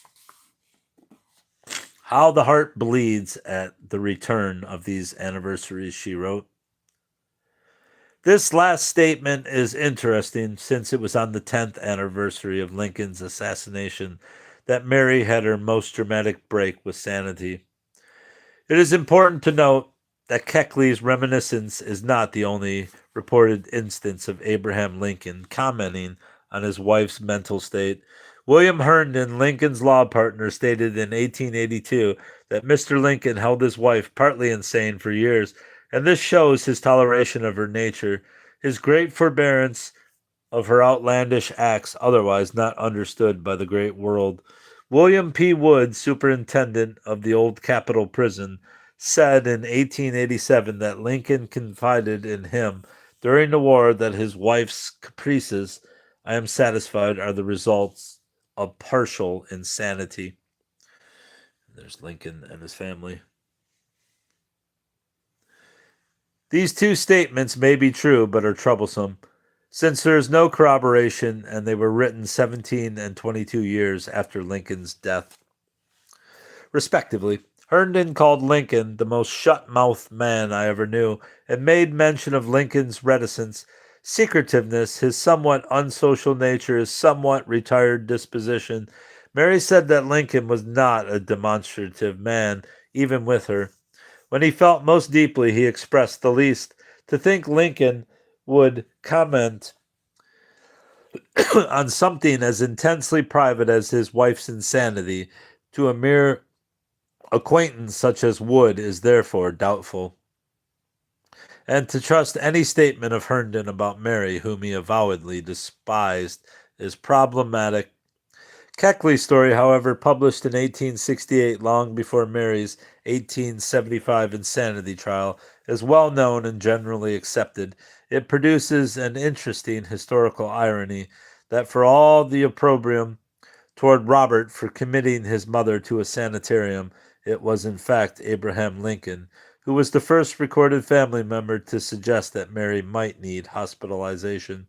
how the heart bleeds at the return of these anniversaries, she wrote. This last statement is interesting since it was on the 10th anniversary of Lincoln's assassination that Mary had her most dramatic break with sanity. It is important to note that Keckley's reminiscence is not the only reported instance of Abraham Lincoln commenting on his wife's mental state. William Herndon, Lincoln's law partner, stated in 1882 that Mr. Lincoln held his wife partly insane for years, and this shows his toleration of her nature, his great forbearance of her outlandish acts otherwise not understood by the great world. William P. Wood, superintendent of the old Capitol Prison, said in 1887 that Lincoln confided in him during the war that his wife's caprices, I am satisfied, are the results of partial insanity. There's Lincoln and his family. These two statements may be true but are troublesome, since there is no corroboration and they were written 17 and 22 years after Lincoln's death, respectively. Herndon called Lincoln the most shut-mouthed man I ever knew and made mention of Lincoln's reticence, secretiveness, his somewhat unsocial nature, his somewhat retired disposition. Mary said that Lincoln was not a demonstrative man, even with her. When he felt most deeply, he expressed the least. To think Lincoln would comment on something as intensely private as his wife's insanity to a mere acquaintance such as Wood is therefore doubtful. And to trust any statement of Herndon about Mary, whom he avowedly despised, is problematic. Keckley's story, however, published in 1868, long before Mary's 1875 insanity trial, is well known and generally accepted. It produces an interesting historical irony that for all the opprobrium toward Robert for committing his mother to a sanitarium, it was in fact Abraham Lincoln who was the first recorded family member to suggest that Mary might need hospitalization.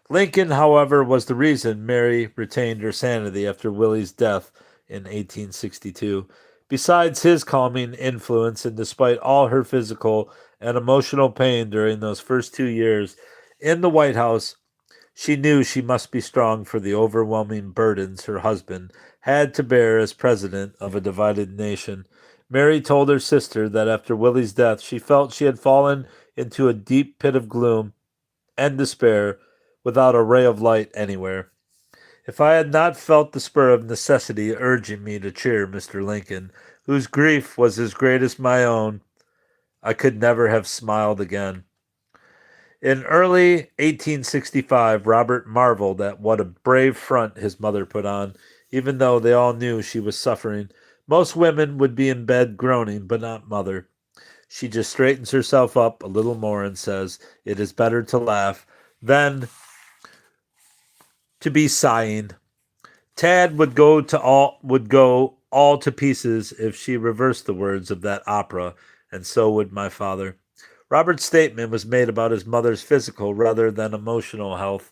Lincoln, however, was the reason Mary retained her sanity after Willie's death in 1862. Besides his calming influence, and despite all her physical and emotional pain during those first 2 years in the White House, she knew she must be strong for the overwhelming burdens her husband had to bear as president of a divided nation. Mary told her sister that after Willie's death, she felt she had fallen into a deep pit of gloom and despair without a ray of light anywhere. If I had not felt the spur of necessity urging me to cheer Mr. Lincoln, whose grief was as great as my own, I could never have smiled again. In early 1865, Robert marveled at what a brave front his mother put on, even though they all knew she was suffering. Most women would be in bed groaning, but not Mother. She just straightens herself up a little more and says, "It is better to laugh than to be sighing." Tad would go all to pieces if she reversed the words of that opera, and so would my father. Robert's statement was made about his mother's physical rather than emotional health,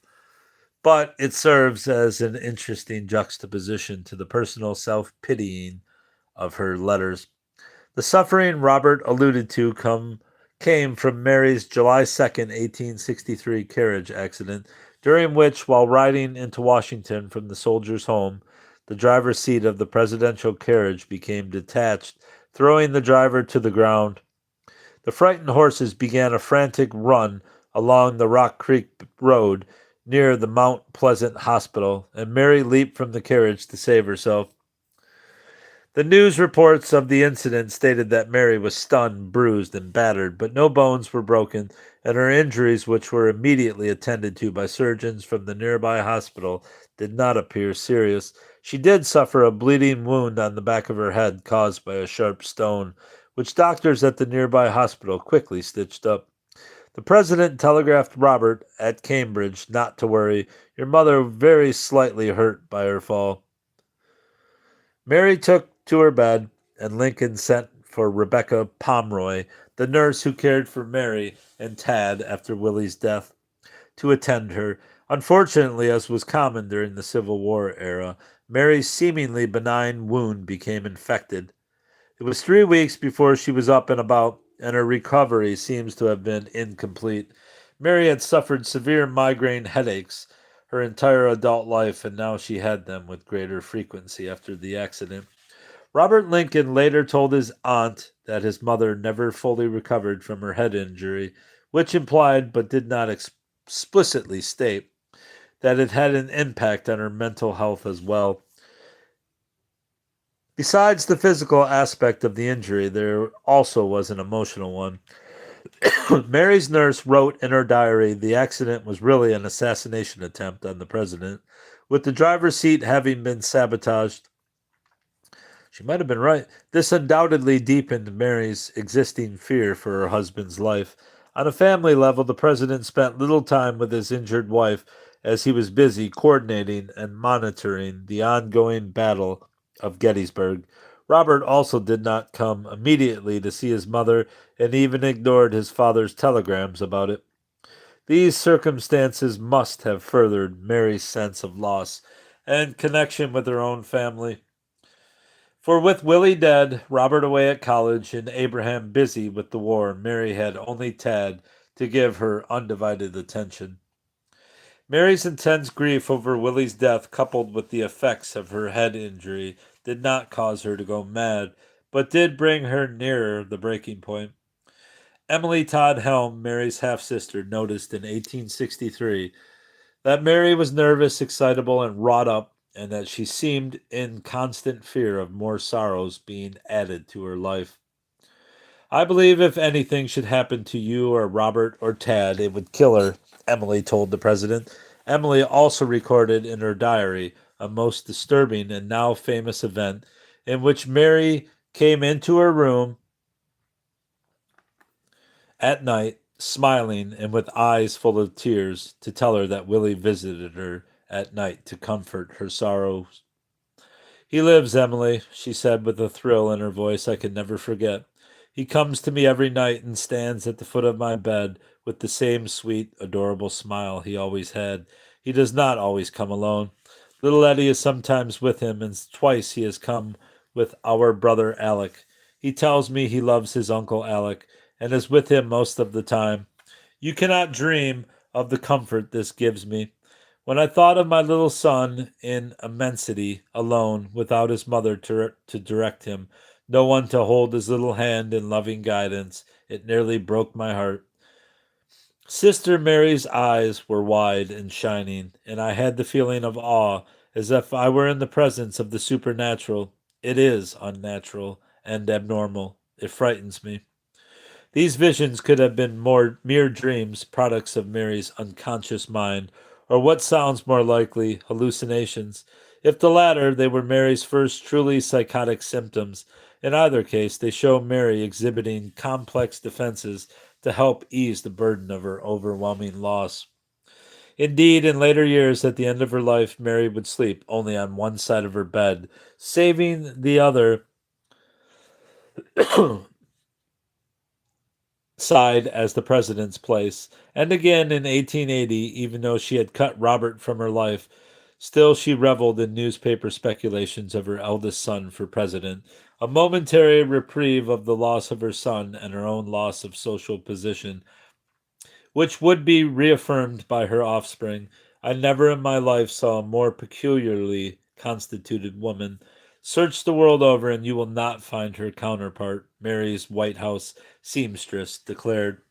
but it serves as an interesting juxtaposition to the personal self-pitying of her letters. The suffering Robert alluded to came from Mary's July 2nd, 1863 carriage accident, during which, while riding into Washington from the soldier's home, the driver's seat of the presidential carriage became detached, throwing the driver to the ground. The frightened horses began a frantic run along the Rock Creek Road near the Mount Pleasant Hospital, and Mary leaped from the carriage to save herself. The news reports of the incident stated that Mary was stunned, bruised, and battered, but no bones were broken, and her injuries, which were immediately attended to by surgeons from the nearby hospital, did not appear serious. She did suffer a bleeding wound on the back of her head caused by a sharp stone, which doctors at the nearby hospital quickly stitched up. The president telegraphed Robert at Cambridge not to worry, your mother very slightly hurt by her fall. Mary took to her bed, and Lincoln sent for Rebecca Pomeroy, the nurse who cared for Mary and Tad after Willie's death, to attend her. Unfortunately, as was common during the Civil War era, Mary's seemingly benign wound became infected. It was 3 weeks before she was up and about, and her recovery seems to have been incomplete. Mary had suffered severe migraine headaches her entire adult life, and now she had them with greater frequency after the accident. Robert Lincoln later told his aunt that his mother never fully recovered from her head injury, which implied but did not explicitly state that it had an impact on her mental health as well. Besides the physical aspect of the injury, there also was an emotional one. Mary's nurse wrote in her diary the accident was really an assassination attempt on the president, with the driver's seat having been sabotaged. She might have been right. This undoubtedly deepened Mary's existing fear for her husband's life. On a family level, the president spent little time with his injured wife as he was busy coordinating and monitoring the ongoing battle of Gettysburg. Robert also did not come immediately to see his mother and even ignored his father's telegrams about it. These circumstances must have furthered Mary's sense of loss and connection with her own family. For with Willie dead, Robert away at college, and Abraham busy with the war, Mary had only Tad to give her undivided attention. Mary's intense grief over Willie's death, coupled with the effects of her head injury, did not cause her to go mad, but did bring her nearer the breaking point. Emily Todd Helm, Mary's half sister, noticed in 1863 that Mary was nervous, excitable, and wrought up, and that she seemed in constant fear of more sorrows being added to her life. I believe if anything should happen to you or Robert or Tad, it would kill her, Emily told the president. Emily also recorded in her diary a most disturbing and now famous event in which Mary came into her room at night, smiling and with eyes full of tears, to tell her that Willie visited her at night to comfort her sorrows. He lives, Emily, she said with a thrill in her voice I could never forget. He comes to me every night and stands at the foot of my bed with the same sweet, adorable smile he always had. He does not always come alone. Little Eddie is sometimes with him, and twice he has come with our brother Alec. He tells me he loves his Uncle Alec and is with him most of the time. You cannot dream of the comfort this gives me. When I thought of my little son in immensity, alone, without his mother to direct him, no one to hold his little hand in loving guidance, it nearly broke my heart. Sister Mary's eyes were wide and shining, and I had the feeling of awe, as if I were in the presence of the supernatural. It is unnatural and abnormal. It frightens me. These visions could have been more mere dreams, products of Mary's unconscious mind, or what sounds more likely, hallucinations. If the latter, they were Mary's first truly psychotic symptoms. In either case, they show Mary exhibiting complex defenses to help ease the burden of her overwhelming loss. Indeed, in later years, at the end of her life, Mary would sleep only on one side of her bed, saving the other side as the president's place. And again in 1880, even though she had cut Robert from her life, still she reveled in newspaper speculations of her eldest son for president, a momentary reprieve of the loss of her son and her own loss of social position, which would be reaffirmed by her offspring. I never in my life saw a more peculiarly constituted woman. Search the world over, and you will not find her counterpart, Mary's White House seamstress declared.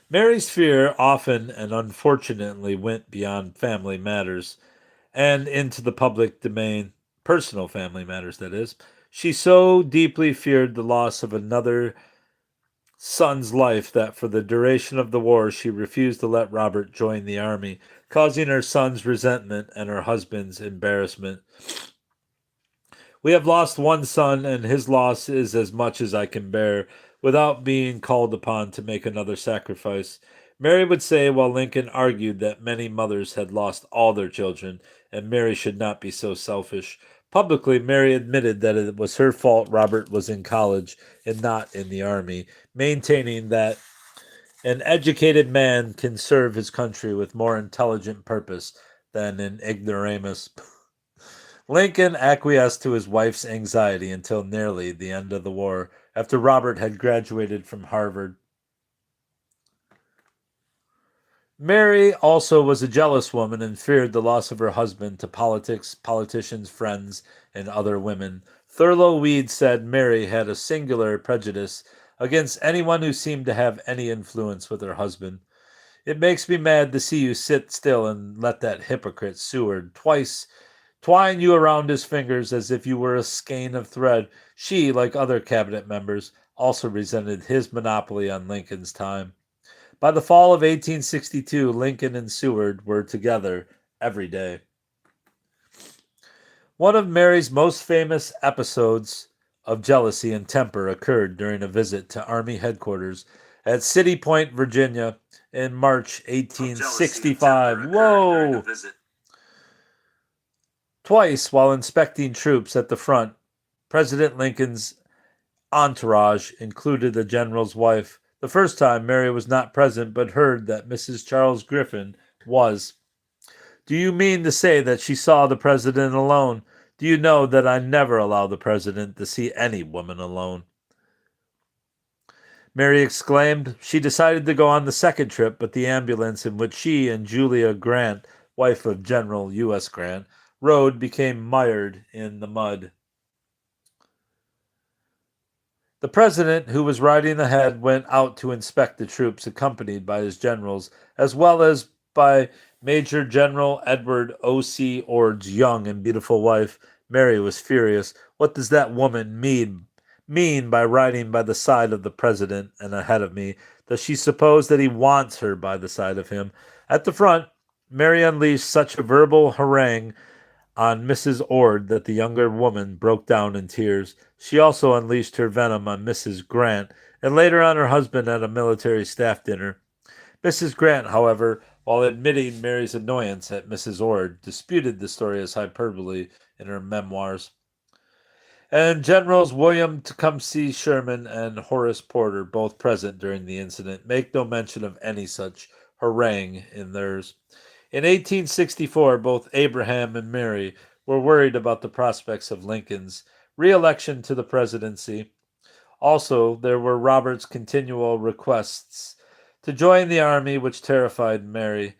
Mary's fear often and unfortunately went beyond family matters and into the public domain, personal family matters, that is. She so deeply feared the loss of another son's life that for the duration of the war she refused to let Robert join the army, causing her son's resentment and her husband's embarrassment. We have lost one son, and his loss is as much as I can bear, without being called upon to make another sacrifice. Mary would say, while Lincoln argued that many mothers had lost all their children, and Mary should not be so selfish. Publicly, Mary admitted that it was her fault Robert was in college and not in the army, maintaining that an educated man can serve his country with more intelligent purpose than an ignoramus. Lincoln acquiesced to his wife's anxiety until nearly the end of the war, after Robert had graduated from Harvard. Mary also was a jealous woman and feared the loss of her husband to politics, politicians, friends, and other women. Thurlow Weed said Mary had a singular prejudice against anyone who seemed to have any influence with her husband. It makes me mad to see you sit still and let that hypocrite Seward twice twine you around his fingers as if you were a skein of thread. She, like other cabinet members, also resented his monopoly on Lincoln's time. By the fall of 1862, Lincoln and Seward were together every day. One of Mary's most famous episodes of jealousy and temper occurred during a visit to Army headquarters at City Point, Virginia in March 1865. Whoa! Twice, while inspecting troops at the front, President Lincoln's entourage included the general's wife. The first time, Mary was not present, but heard that Mrs. Charles Griffin was. Do you mean to say that she saw the president alone? Do you know that I never allow the president to see any woman alone? Mary exclaimed. She decided to go on the second trip, but the ambulance in which she and Julia Grant, wife of General U.S. Grant, rode became mired in the mud. The president, who was riding ahead, went out to inspect the troops, accompanied by his generals, as well as by Major General Edward O.C. Ord's young and beautiful wife. Mary was furious. What does that woman mean by riding by the side of the president and ahead of me? Does she suppose that he wants her by the side of him? At the front, Mary unleashed such a verbal harangue on Mrs. Ord that the younger woman broke down in tears. She also unleashed her venom on Mrs. Grant and later on her husband at a military staff dinner. Mrs. Grant, however, while admitting Mary's annoyance at Mrs. Ord, disputed the story as hyperbole in her memoirs. And Generals William Tecumseh Sherman and Horace Porter, both present during the incident, make no mention of any such harangue in theirs. In 1864, both Abraham and Mary were worried about the prospects of Lincoln's re-election to the presidency. Also, there were Robert's continual requests to join the army, which terrified Mary.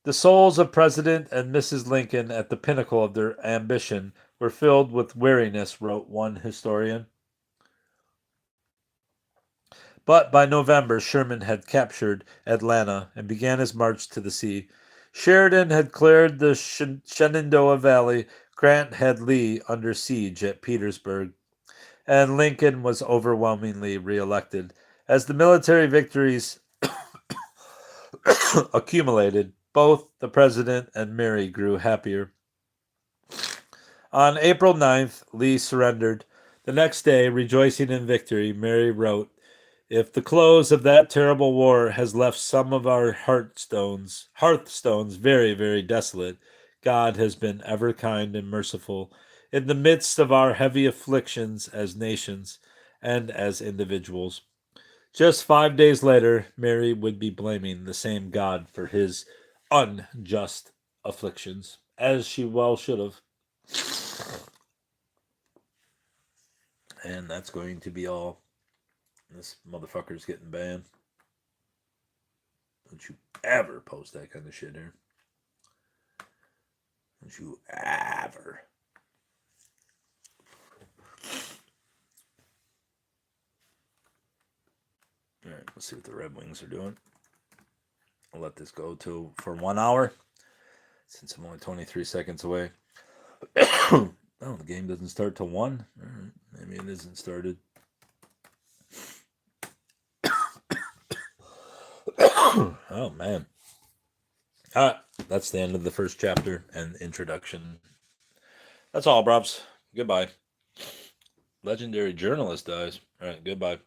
The souls of President and Mrs. Lincoln, at the pinnacle of their ambition, were filled with weariness, wrote one historian. But by November, Sherman had captured Atlanta and began his march to the sea. Sheridan had cleared the Shenandoah Valley. Grant had Lee under siege at Petersburg. And Lincoln was overwhelmingly reelected. As the military victories accumulated, both the president and Mary grew happier. On April 9th, Lee surrendered. The next day, rejoicing in victory, Mary wrote, if the close of that terrible war has left some of our hearthstones very, very desolate, God has been ever kind and merciful in the midst of our heavy afflictions as nations and as individuals. Just 5 days later, Mary would be blaming the same God for his unjust afflictions, as she well should have. And that's going to be all. This motherfucker's getting banned. Don't you ever post that kind of shit here. Don't you ever. Alright, let's see what the Red Wings are doing. I'll let this go for 1 hour, since I'm only 23 seconds away. Oh, the game doesn't start till 1? Alright, maybe it isn't started. Oh man. All right, that's the end of the first chapter and introduction. That's all, Brobs. Goodbye. Legendary journalist dies. All right, goodbye.